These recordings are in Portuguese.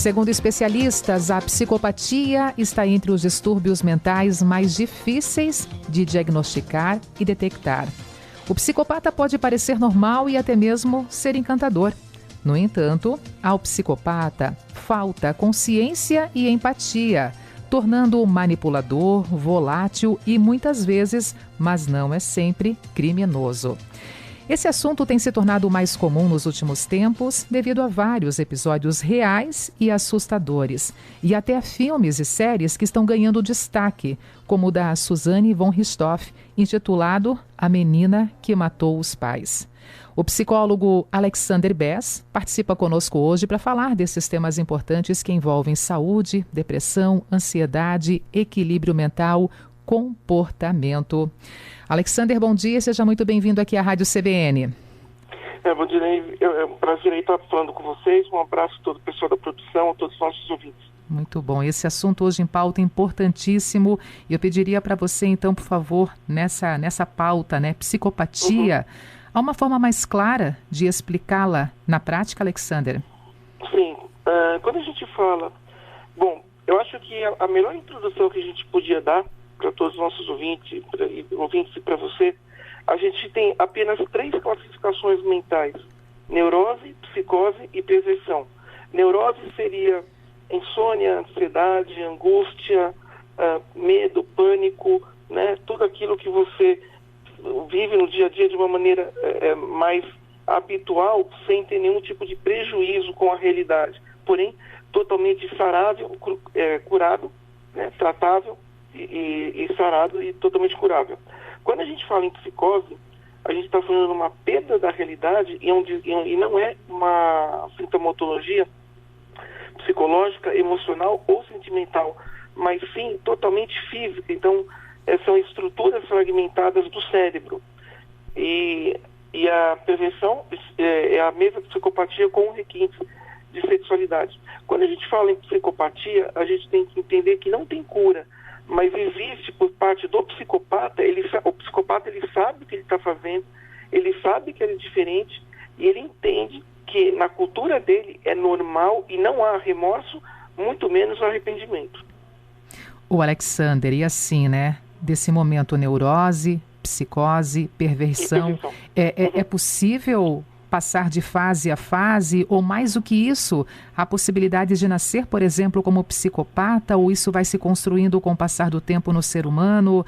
Segundo especialistas, a psicopatia está entre os distúrbios mentais mais difíceis de diagnosticar e detectar. O psicopata pode parecer normal e até mesmo ser encantador. No entanto, ao psicopata falta consciência e empatia, tornando-o manipulador, volátil e muitas vezes, mas não é sempre, criminoso. Esse assunto tem se tornado mais comum nos últimos tempos devido a vários episódios reais e assustadores, e até a filmes e séries que estão ganhando destaque, como o da Suzanne von Richthofen, intitulado A Menina que Matou os Pais. O psicólogo Alexander Bess participa conosco hoje para falar desses temas importantes que envolvem saúde, depressão, ansiedade, equilíbrio mental, comportamento. Alexander, bom dia, seja muito bem-vindo aqui à Rádio CBN. Bom dia, é um prazer estar falando com vocês. Um abraço a todo o pessoal da produção, a todos os nossos ouvintes. Muito bom. Esse assunto hoje em pauta é importantíssimo. E eu pediria para você, então, por favor, nessa pauta, psicopatia, há uma forma mais clara de explicá-la na prática, Alexander? Sim. Quando a gente fala... Bom, eu acho que a melhor introdução que a gente podia dar para todos os nossos ouvintes e para você, a gente tem apenas 3 classificações mentais: neurose, psicose e perversão. Neurose seria insônia, ansiedade, angústia, medo, pânico, tudo aquilo que você vive no dia a dia de uma maneira mais habitual, sem ter nenhum tipo de prejuízo com a realidade, porém totalmente sarável, curável, tratável e sarado e totalmente curável. Quando a gente fala em psicose, a gente está falando de uma perda da realidade e não é uma sintomatologia psicológica, emocional ou sentimental, mas sim totalmente física. Então, são estruturas fragmentadas do cérebro. E a perversão é a mesma psicopatia com requintes de sexualidade. Quando a gente fala em psicopatia, a gente tem que entender que não tem cura, mas existe por parte do psicopata. O psicopata ele sabe o que ele está fazendo, ele sabe que ele é diferente e ele entende que na cultura dele é normal e não há remorso, muito menos arrependimento. O Alexander, e assim, desse momento neurose, psicose, perversão, é possível passar de fase a fase, ou mais do que isso, há possibilidade de nascer, por exemplo, como psicopata, ou isso vai se construindo com o passar do tempo no ser humano?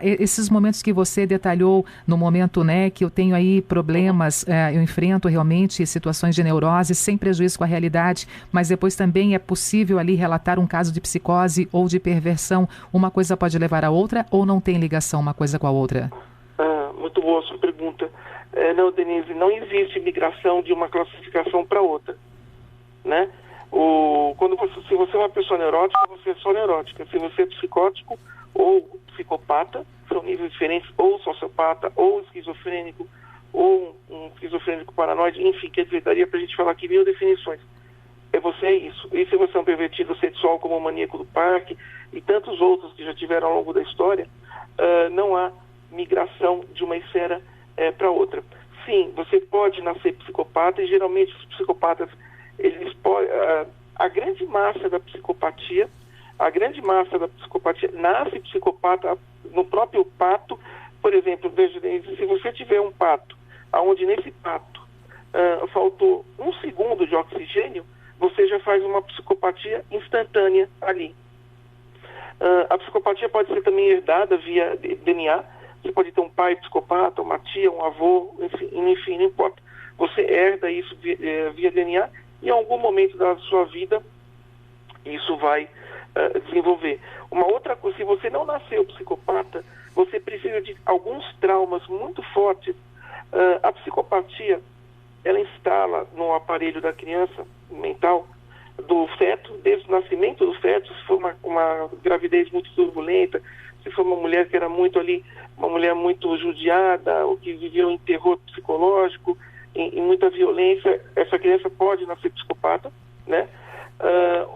Esses momentos que você detalhou no momento, que eu tenho aí problemas, eu enfrento realmente situações de neurose sem prejuízo com a realidade, mas depois também é possível ali relatar um caso de psicose ou de perversão. Uma coisa pode levar a outra ou não tem ligação uma coisa com a outra? Muito boa a sua pergunta. Não, Denise, não existe migração de uma classificação para outra, Se você é uma pessoa neurótica, você é só neurótica. Se você é psicótico ou psicopata, são níveis diferentes, ou sociopata, ou esquizofrênico, ou um esquizofrênico paranoide, enfim, quer dizer, daria para a gente falar aqui 1000 definições. Você é isso. E se você é um pervertido sexual como o maníaco do parque e tantos outros que já tiveram ao longo da história, não há migração de uma esfera para outra. Sim, você pode nascer psicopata e geralmente os psicopatas, a grande massa da psicopatia nasce psicopata no próprio pato. Por exemplo, veja, se você tiver um pato, onde nesse pato faltou 1 segundo de oxigênio, você já faz uma psicopatia instantânea ali. A psicopatia pode ser também herdada via DNA. Você pode ter um pai psicopata, uma tia, um avô, enfim, não importa. Você herda isso via DNA e em algum momento da sua vida isso vai desenvolver. Uma outra coisa, se você não nasceu psicopata, você precisa de alguns traumas muito fortes. A psicopatia, ela instala no aparelho da criança mental, do feto, desde o nascimento do feto. Se for uma gravidez muito turbulenta, se for uma mulher que era uma mulher muito judiada, ou que viveu em terror psicológico, em muita violência, essa criança pode nascer psicopata,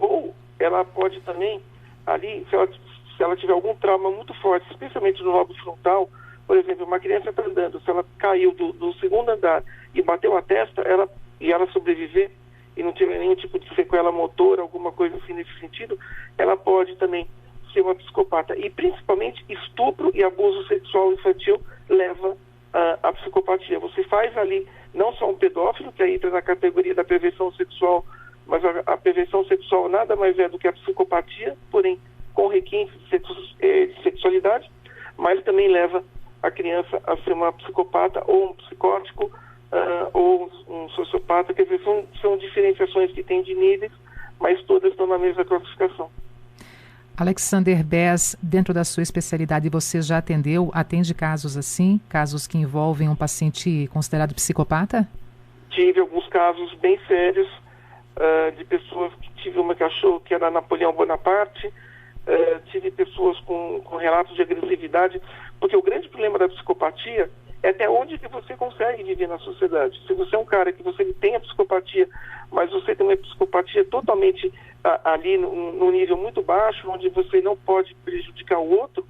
ou ela pode também, ali, se ela tiver algum trauma muito forte, especialmente no lobo frontal, por exemplo, uma criança está andando, se ela caiu do 2º andar e bateu a testa, e ela sobreviver, e não tiver nenhum tipo de sequela motora, alguma coisa assim nesse sentido, ela pode também ser uma psicopata. E principalmente estupro e abuso sexual infantil leva à psicopatia. Você faz ali não só um pedófilo, que aí entra na categoria da perversão sexual, mas a perversão sexual nada mais é do que a psicopatia, porém com requintes de sexualidade, mas também leva a criança a ser uma psicopata ou um psicótico ou um sociopata. Quer dizer, são diferenciações que tem de níveis, mas todas estão na mesma classificação. Alexander Bess, dentro da sua especialidade, você já atende casos assim, casos que envolvem um paciente considerado psicopata? Tive alguns casos bem sérios de pessoas que tive uma que achou que era Napoleão Bonaparte, tive pessoas com relatos de agressividade, porque o grande problema da psicopatia é até onde que você consegue viver na sociedade. Se você é um cara que você tem a psicopatia, mas você tem uma psicopatia totalmente ali num nível muito baixo, onde você não pode prejudicar o outro,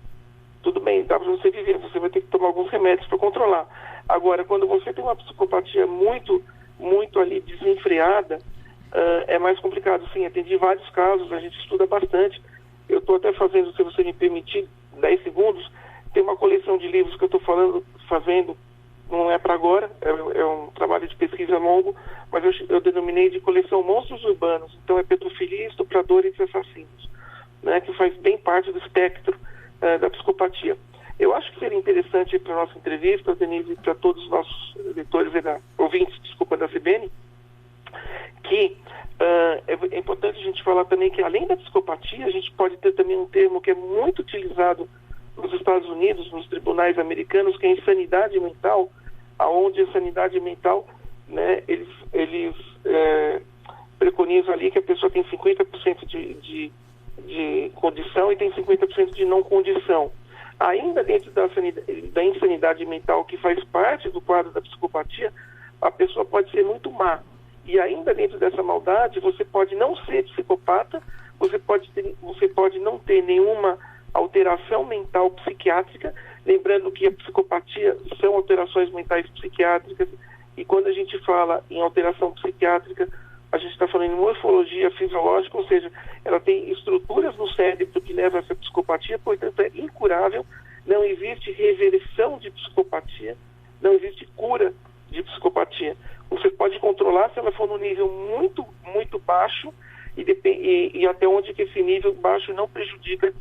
tudo bem, dá para você viver, você vai ter que tomar alguns remédios para controlar. Agora, quando você tem uma psicopatia muito, muito ali desenfreada, é mais complicado. Sim, atendi vários casos, a gente estuda bastante. Eu estou até fazendo, se você me permitir, 10 segundos, tem uma coleção de livros que eu estou fazendo, não é para agora, é um trabalho de pesquisa longo, mas eu denominei de coleção Monstros Urbanos. Então é pedofilia, estupradores e assassinos, né, que faz bem parte do espectro da psicopatia. Eu acho que seria interessante para a nossa entrevista, Denise, e para todos os nossos leitores ouvintes, da CBN, que é importante a gente falar também que além da psicopatia, a gente pode ter também um termo que é muito utilizado nos Estados Unidos, nos tribunais americanos, que é a insanidade mental, aonde a insanidade mental, né, eles preconizam ali que a pessoa tem 50% de condição e tem 50% de não condição. Ainda dentro da insanidade mental, que faz parte do quadro da psicopatia, a pessoa pode ser muito má. E ainda dentro dessa maldade, você pode não ser psicopata, você pode não ter nenhuma alteração mental psiquiátrica, lembrando que a psicopatia são alterações mentais psiquiátricas, e quando a gente fala em alteração psiquiátrica, a gente está falando em morfologia fisiológica, ou seja, ela tem estruturas no cérebro que levam a essa psicopatia, portanto é incurável, não existe reversão de psicopatia, não existe cura de psicopatia. Você pode controlar se ela for num nível muito, muito baixo e até onde que esse nível baixo não prejudica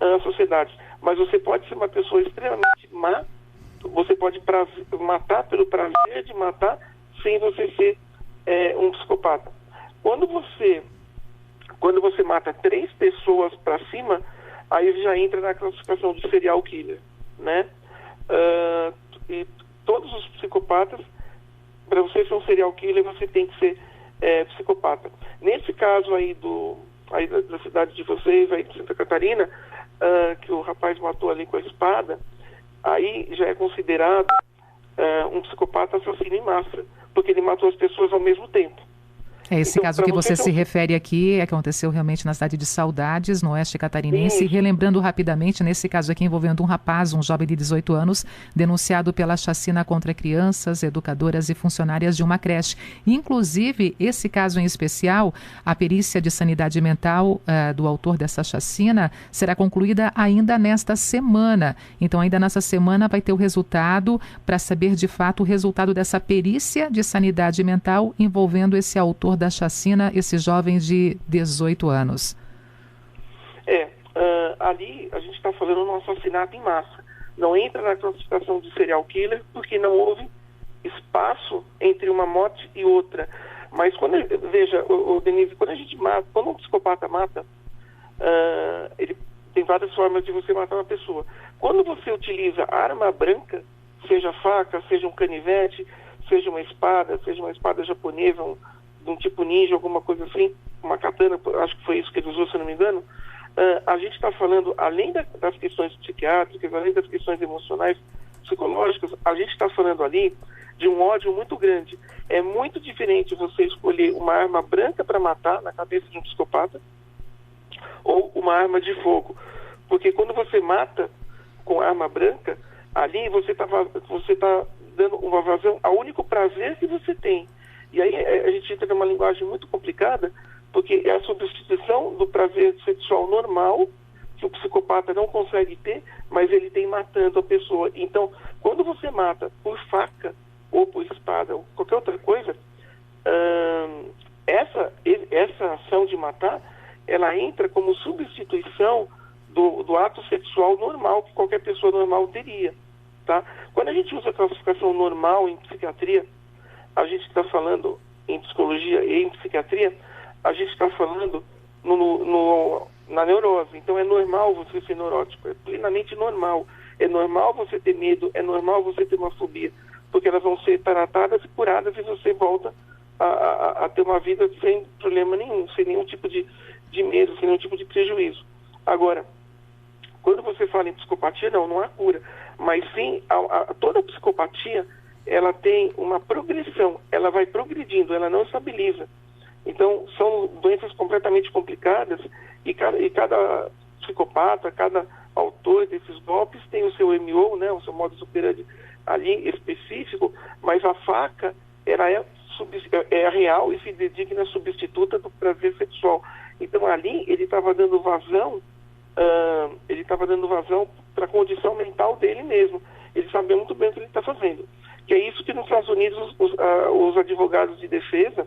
a sociedade. Mas você pode ser uma pessoa extremamente má, você pode matar pelo prazer de matar sem você ser um psicopata. Quando você mata 3 pessoas para cima, aí já entra na classificação de serial killer, né? E todos os psicopatas, para você ser um serial killer, você tem que ser psicopata. Nesse caso aí da cidade de vocês, aí de Santa Catarina, que o rapaz matou ali com a espada, aí já é considerado um psicopata assassino em massa, porque ele matou as pessoas ao mesmo tempo. Esse caso que você se refere aqui aconteceu realmente na cidade de Saudades, no oeste catarinense. Relembrando rapidamente, nesse caso aqui envolvendo um rapaz, um jovem de 18 anos, denunciado pela chacina contra crianças, educadoras e funcionárias de uma creche. Inclusive, esse caso em especial, a perícia de sanidade mental do autor dessa chacina será concluída ainda nesta semana. Então, ainda nessa semana vai ter o resultado para saber de fato o resultado dessa perícia de sanidade mental envolvendo esse autor da chacina, esse jovem de 18 anos. Ali a gente está falando de um assassinato em massa. Não entra na classificação de serial killer porque não houve espaço entre uma morte e outra. Mas veja, Denise, quando um psicopata mata, ele tem várias formas de você matar uma pessoa. Quando você utiliza arma branca, seja faca, seja um canivete, seja uma espada japonesa, de um tipo ninja, alguma coisa assim, uma katana, acho que foi isso que ele usou, se não me engano, a gente está falando, além das questões psiquiátricas, além das questões emocionais, psicológicas, a gente está falando ali de um ódio muito grande. É muito diferente você escolher uma arma branca para matar na cabeça de um psicopata ou uma arma de fogo. Porque quando você mata com arma branca, ali você está dando uma vazão ao único prazer que você tem, E aí a gente entra numa linguagem muito complicada, porque é a substituição do prazer sexual normal, que o psicopata não consegue ter, mas ele tem matando a pessoa. Então, quando você mata por faca, ou por espada, ou qualquer outra coisa, essa ação de matar, ela entra como substituição do ato sexual normal que qualquer pessoa normal teria, tá? Quando a gente usa a classificação normal em psiquiatria, a gente está falando em psicologia e em psiquiatria, a gente está falando na neurose. Então é normal você ser neurótico, é plenamente normal. É normal você ter medo, é normal você ter uma fobia, porque elas vão ser tratadas e curadas e você volta a ter uma vida sem problema nenhum, sem nenhum tipo de medo, sem nenhum tipo de prejuízo. Agora, quando você fala em psicopatia, não há cura, mas sim, toda psicopatia, ela tem uma progressão, ela vai progredindo, ela não estabiliza. Então, são doenças completamente complicadas e cada psicopata, cada autor desses golpes tem o seu MO, né, o seu modus operandi ali específico, mas a faca, ela é real e se designa substituta do prazer sexual. Então, ali, ele estava dando vazão para a condição mental dele mesmo. Ele sabia muito bem o que ele está fazendo. Que é isso que nos Estados Unidos os advogados de defesa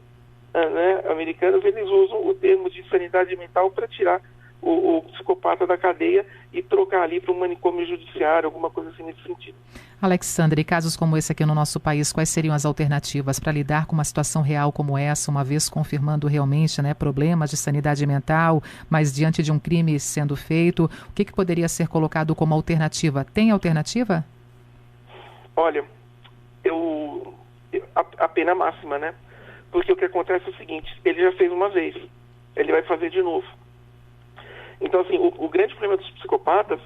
americanos, eles usam o termo de insanidade mental para tirar o psicopata da cadeia e trocar ali para um manicômio judiciário, alguma coisa assim nesse sentido. Alexandre, e casos como esse aqui no nosso país, quais seriam as alternativas para lidar com uma situação real como essa, uma vez confirmando realmente problemas de sanidade mental, mas diante de um crime sendo feito, o que poderia ser colocado como alternativa? Tem alternativa? Olha, a pena máxima, né? Porque o que acontece é o seguinte, ele já fez uma vez, ele vai fazer de novo. Então, assim, o grande problema dos psicopatas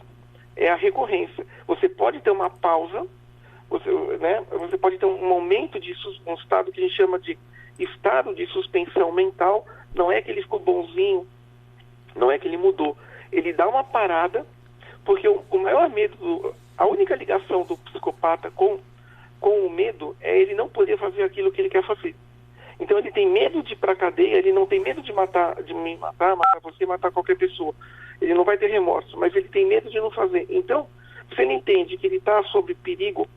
é a recorrência. Você pode ter uma pausa, você pode ter um momento de um estado que a gente chama de estado de suspensão mental. Não é que ele ficou bonzinho, não é que ele mudou. Ele dá uma parada, porque o maior medo, a única ligação do psicopata com o medo é ele não poder fazer aquilo que ele quer fazer. Então ele tem medo de ir para a cadeia, ele não tem medo de matar você, matar qualquer pessoa. Ele não vai ter remorso, mas ele tem medo de não fazer. Então, se ele entende que ele está sob perigo,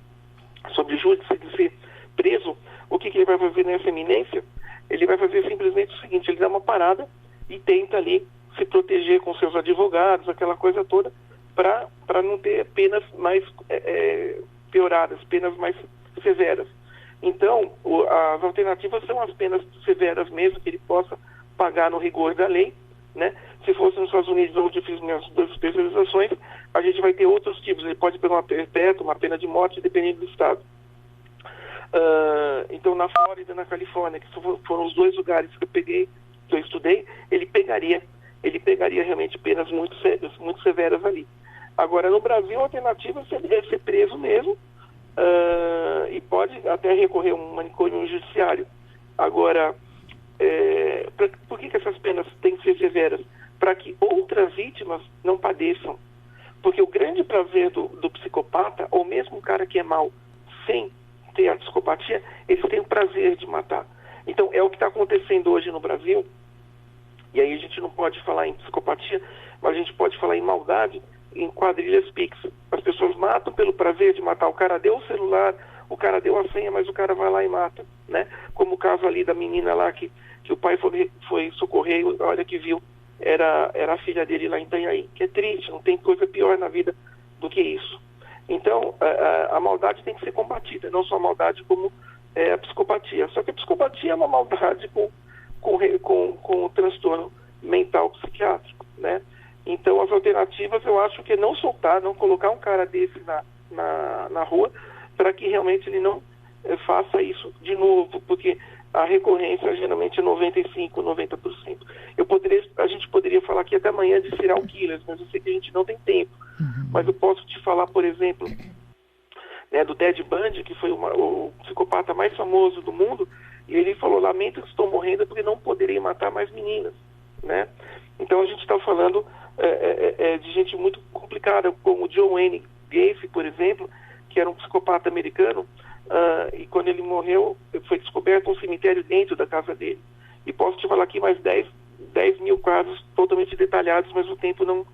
sob júdice de ser preso, o que ele vai fazer nessa iminência? Ele vai fazer simplesmente o seguinte, ele dá uma parada e tenta ali se proteger com seus advogados, aquela coisa toda, para não ter penas mais pioradas, penas mais severas. Então, as alternativas são as penas severas mesmo, que ele possa pagar no rigor da lei, né? Se fosse nos Estados Unidos, onde eu fiz minhas 2 especializações, a gente vai ter outros tipos. Ele pode pegar uma perpétua, uma pena de morte, dependendo do estado. Então, na Flórida e na Califórnia, que foram os 2 lugares que eu estudei, ele pegaria realmente penas muito severas ali. Agora, no Brasil, a alternativa seria ser preso mesmo, e pode até recorrer a um manicômio judiciário. Agora, por que essas penas têm que ser severas? Para que outras vítimas não padeçam. Porque o grande prazer do psicopata, ou mesmo um cara que é mau, sem ter a psicopatia, eles têm o prazer de matar. Então, é o que está acontecendo hoje no Brasil, e aí a gente não pode falar em psicopatia, mas a gente pode falar em maldade, em quadrilhas Pix. As pessoas matam pelo prazer de matar. O cara deu o celular, o cara deu a senha, mas o cara vai lá e mata, né? Como o caso ali da menina lá que o pai foi socorrer, olha que viu, era a filha dele lá em Itanhaém, que é triste, não tem coisa pior na vida do que isso. Então, a maldade tem que ser combatida, não só a maldade como a psicopatia. Só que a psicopatia é uma maldade com o transtorno mental psiquiátrico, né? Então, as alternativas, eu acho que é não soltar, não colocar um cara desse na rua, para que realmente ele não faça isso de novo, porque a recorrência geralmente é 95%, 90%. A gente poderia falar aqui até amanhã de serial killers, mas eu sei que a gente não tem tempo. Mas eu posso te falar, por exemplo, do Ted Bundy, que foi o psicopata mais famoso do mundo, e ele falou, lamento que estou morrendo porque não poderei matar mais meninas, né? Então a gente está falando de gente muito complicada, como o John Wayne Gacy, por exemplo, que era um psicopata americano, e quando ele morreu, foi descoberto descoberto um cemitério dentro da casa dele. E posso te falar aqui mais 10 mil casos totalmente detalhados, mas o tempo não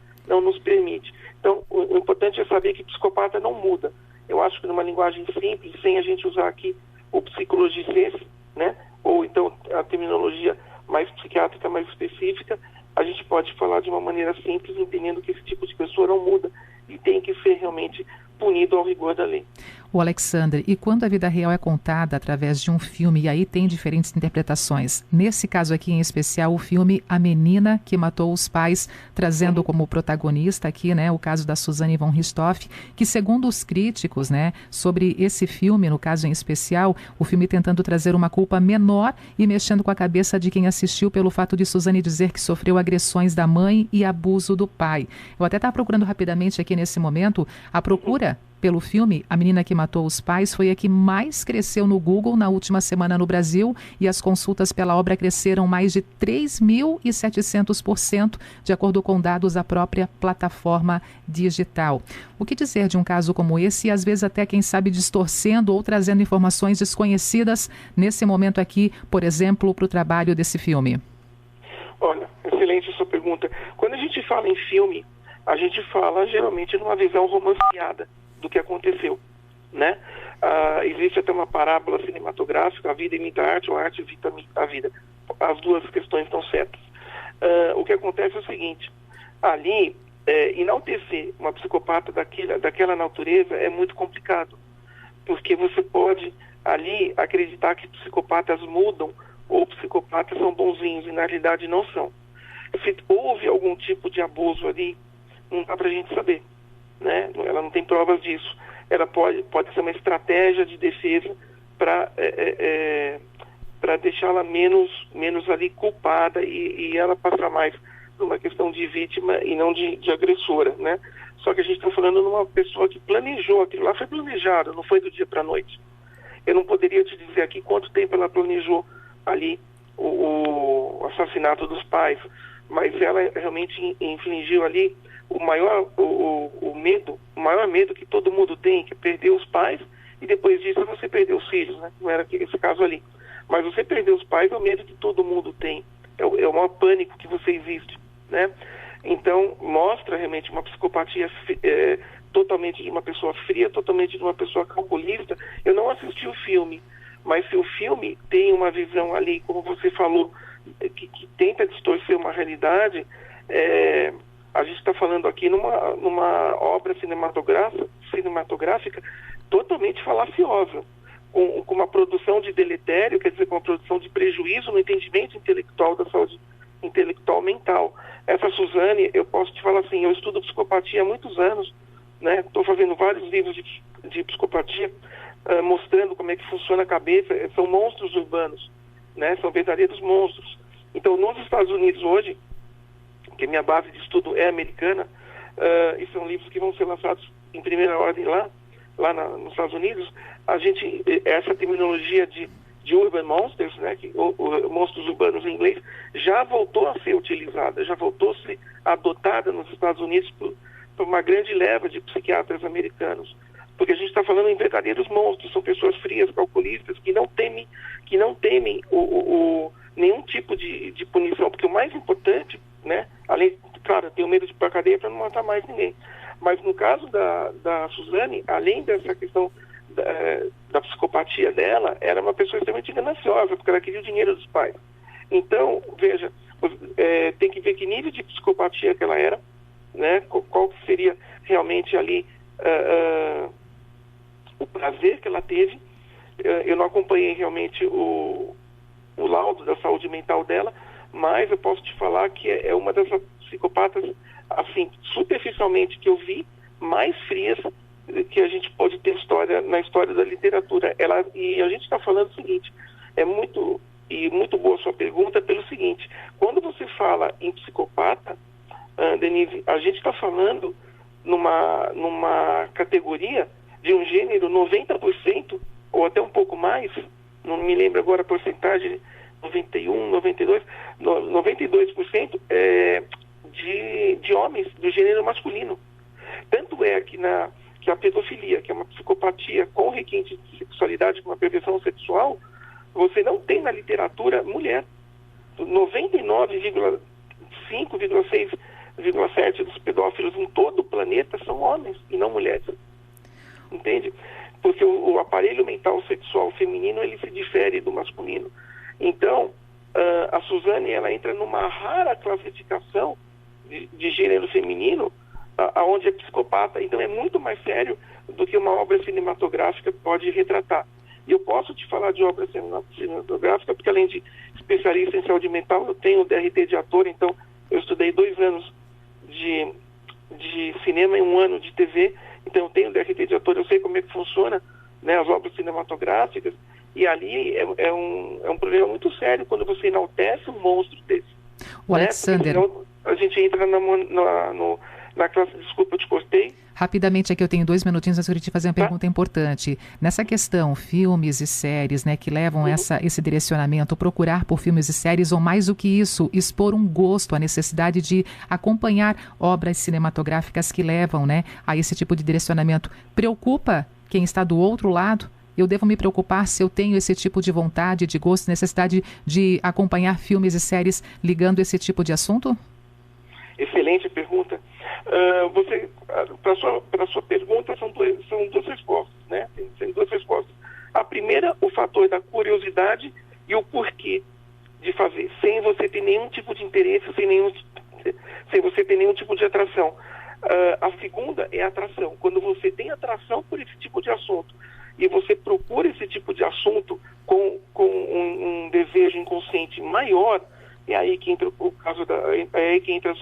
nos permite. Então, o importante é saber que psicopata não muda. Eu acho que numa linguagem simples, sem a gente usar aqui o psicologicense, né, ou então a terminologia mais psiquiátrica, mais específica, a gente pode falar de uma maneira simples, entendendo que esse tipo de pessoa não muda e tem que ser realmente punido ao rigor da lei. O Alexandre, e quando a vida real é contada através de um filme, e aí tem diferentes interpretações, nesse caso aqui em especial, o filme A Menina que Matou os Pais, trazendo como protagonista aqui, né, o caso da Suzane von Richthofen, que segundo os críticos, né, sobre esse filme, no caso em especial, o filme tentando trazer uma culpa menor e mexendo com a cabeça de quem assistiu pelo fato de Suzane dizer que sofreu agressões da mãe e abuso do pai. Eu até estava procurando rapidamente aqui nesse momento, a procura pelo filme A Menina que Matou os Pais foi a que mais cresceu no Google na última semana no Brasil e as consultas pela obra cresceram mais de 3.700%, de acordo com dados da própria plataforma digital. O que dizer de um caso como esse e às vezes até, quem sabe, distorcendo ou trazendo informações desconhecidas nesse momento aqui, por exemplo, para o trabalho desse filme? Olha, excelente a sua pergunta. Quando a gente fala em filme, a gente fala geralmente numa visão romanceada do que aconteceu, né? Existe até uma parábola cinematográfica, a vida imita a arte, ou a arte imita a vida. As duas questões estão certas. O que acontece é o seguinte, ali, enaltecer uma psicopata daquela natureza é muito complicado, porque você pode ali acreditar que psicopatas mudam ou psicopatas são bonzinhos, e na realidade não são. Se houve algum tipo de abuso ali, não dá pra gente saber, né? Ela não tem provas disso. Ela pode ser uma estratégia de defesa para deixá-la menos ali culpada e ela passar mais por uma questão de vítima e não de agressora, né? Só que a gente está falando de uma pessoa que planejou aquilo lá, foi planejado, não foi do dia para a noite. Eu não poderia te dizer aqui quanto tempo ela planejou ali o assassinato dos pais, mas ela realmente infligiu ali o maior medo que todo mundo tem, que é perder os pais, e depois disso você perder os filhos, né? Não era esse caso ali. Mas você perder os pais é o medo que todo mundo tem, é o maior pânico que você existe, né? Então, mostra realmente uma psicopatia totalmente de uma pessoa fria, totalmente de uma pessoa calculista. Eu não assisti o filme, mas se o filme tem uma visão ali, como você falou, que tenta distorcer uma realidade, a gente está falando aqui numa obra cinematográfica totalmente falaciosa, com uma produção de deletério, quer dizer, com uma produção de prejuízo no entendimento intelectual da saúde intelectual mental. Essa Suzane, eu posso te falar assim, eu estudo psicopatia há muitos anos, né? Estou fazendo vários livros de psicopatia, mostrando como é que funciona a cabeça. São monstros urbanos, né? São verdadeiros monstros. Então, nos Estados Unidos hoje, que minha base de estudo é americana, e são livros que vão ser lançados em primeira ordem lá nos Estados Unidos, essa terminologia de urban monsters, né, monstros urbanos em inglês, já voltou a ser utilizada, já voltou a ser adotada nos Estados Unidos por uma grande leva de psiquiatras americanos. Porque a gente está falando em verdadeiros monstros, são pessoas frias, calculistas, que não temem nenhum tipo de punição, porque o mais importante, né, além, claro, ter o medo de ir para a cadeia para não matar mais ninguém. Mas no caso da Suzane, além dessa questão da psicopatia dela, era uma pessoa extremamente gananciosa, porque ela queria o dinheiro dos pais. Então, veja, tem que ver que nível de psicopatia que ela era, né, qual que seria realmente ali o prazer que ela teve. Eu não acompanhei realmente o laudo da saúde mental dela, mas eu posso te falar que é uma das psicopatas, assim, superficialmente que eu vi, mais frias que a gente pode ter na história da literatura. E a gente está falando o seguinte, é muito boa a sua pergunta pelo seguinte, quando você fala em psicopata, Denise, a gente está falando numa categoria de um gênero 90%, ou até um pouco mais, não me lembro agora a porcentagem, 91, 92, 92% de homens do gênero masculino. Tanto é que a pedofilia, que é uma psicopatia com requinte de sexualidade, com uma perversão sexual, Você não tem na literatura mulher. 99,5,6,7 dos pedófilos em todo o planeta são homens e não mulheres. Entende? Porque o aparelho mental sexual feminino, ele se difere do masculino. Então, a Suzane, ela entra numa rara classificação de gênero feminino, onde é psicopata. Então é muito mais sério do que uma obra cinematográfica pode retratar. E eu posso te falar de obra cinematográfica, porque além de especialista em saúde mental, eu tenho o DRT de ator, então eu estudei 2 anos de cinema e 1 ano de TV, então eu tenho o DRT de ator, eu sei como é que funciona, né, as obras cinematográficas, e ali é um problema muito sério quando você enaltece um monstro desse. O Alexander... A gente entra na classe, desculpa, eu te cortei. Rapidamente, aqui eu tenho 2 minutinhos, mas eu queria te fazer uma pergunta importante. Nessa questão, filmes e séries, né, que levam esse direcionamento, procurar por filmes e séries, ou mais do que isso, expor um gosto, a necessidade de acompanhar obras cinematográficas que levam, né, a esse tipo de direcionamento, preocupa quem está do outro lado? Eu devo me preocupar se eu tenho esse tipo de vontade, de gosto, necessidade de acompanhar filmes e séries ligando esse tipo de assunto? Excelente pergunta. Para sua pergunta, são duas respostas, né? Tem 2 respostas. A primeira, o fator da curiosidade e o porquê de fazer, sem você ter nenhum tipo de interesse, sem você ter nenhum tipo de atração. A segunda é a atração. Quando você tem atração por esse tipo de assunto e você procura esse tipo de assunto com um desejo inconsciente maior, é aí que entra o caso é aí que entra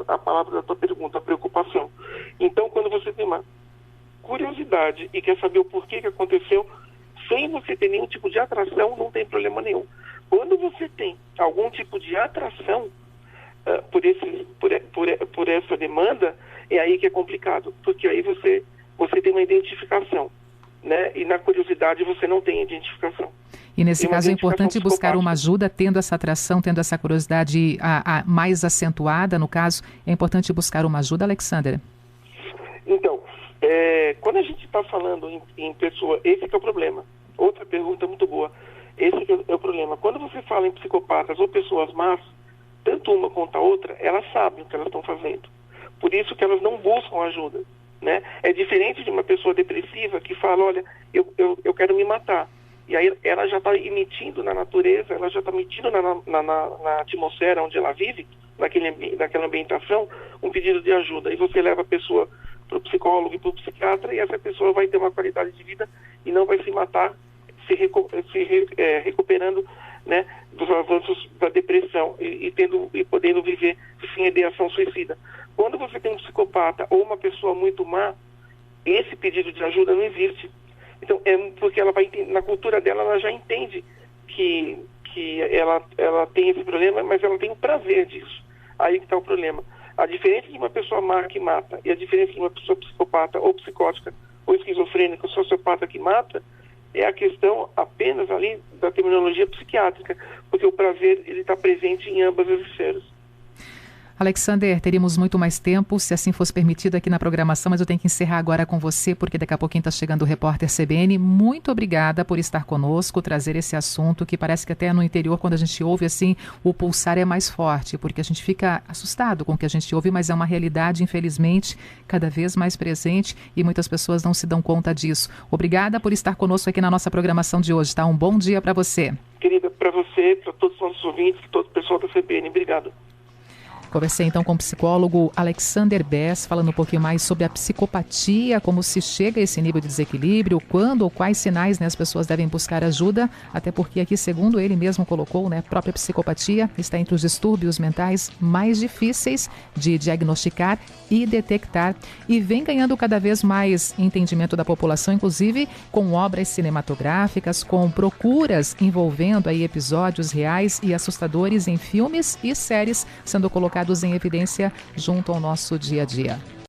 a palavra da tua pergunta, a preocupação. Então, quando você tem uma curiosidade e quer saber o porquê que aconteceu, sem você ter nenhum tipo de atração, não tem problema nenhum. Quando você tem algum tipo de atração por essa demanda, é aí que é complicado, porque aí você tem uma identificação, né? E na curiosidade você não tem identificação. E nesse caso é importante buscar uma ajuda, tendo essa atração, tendo essa curiosidade mais acentuada, no caso, é importante buscar uma ajuda, Alexander? Então, quando a gente está falando em pessoa, esse que é o problema. Outra pergunta muito boa. Esse que é o problema. Quando você fala em psicopatas ou pessoas más, tanto uma quanto a outra, elas sabem o que elas estão fazendo. Por isso que elas não buscam ajuda, né? É diferente de uma pessoa depressiva que fala, olha, eu quero me matar. E aí ela já está emitindo na natureza, ela já está emitindo na atmosfera onde ela vive, naquela ambientação, um pedido de ajuda. E você leva a pessoa para o psicólogo e para o psiquiatra, e essa pessoa vai ter uma qualidade de vida e não vai se matar, recuperando, né, dos avanços da depressão e podendo viver sem ideação suicida. Quando você tem um psicopata ou uma pessoa muito má, esse pedido de ajuda não existe. Então, porque ela vai na cultura dela, ela já entende que ela tem esse problema, mas ela tem o prazer disso. Aí que está o problema. A diferença de uma pessoa má que mata e a diferença de uma pessoa psicopata ou psicótica ou esquizofrênica ou sociopata que mata é a questão apenas ali da terminologia psiquiátrica, porque o prazer ele está presente em ambas as esferas. Alexander, teríamos muito mais tempo, se assim fosse permitido aqui na programação, mas eu tenho que encerrar agora com você, porque daqui a pouquinho está chegando o repórter CBN. Muito obrigada por estar conosco, trazer esse assunto, que parece que até no interior, quando a gente ouve assim, o pulsar é mais forte, porque a gente fica assustado com o que a gente ouve, mas é uma realidade, infelizmente, cada vez mais presente e muitas pessoas não se dão conta disso. Obrigada por estar conosco aqui na nossa programação de hoje, tá? Um bom dia para você. Querida, para você, para todos os nossos ouvintes, todo o pessoal da CBN, obrigado. Conversei então com o psicólogo Alexander Bess, falando um pouquinho mais sobre a psicopatia, como se chega a esse nível de desequilíbrio, quando ou quais sinais, né, as pessoas devem buscar ajuda, até porque aqui, segundo ele mesmo colocou, né, a própria psicopatia está entre os distúrbios mentais mais difíceis de diagnosticar e detectar, e vem ganhando cada vez mais entendimento da população, inclusive com obras cinematográficas, com procuras envolvendo aí episódios reais e assustadores em filmes e séries, sendo colocados em evidência junto ao nosso dia a dia.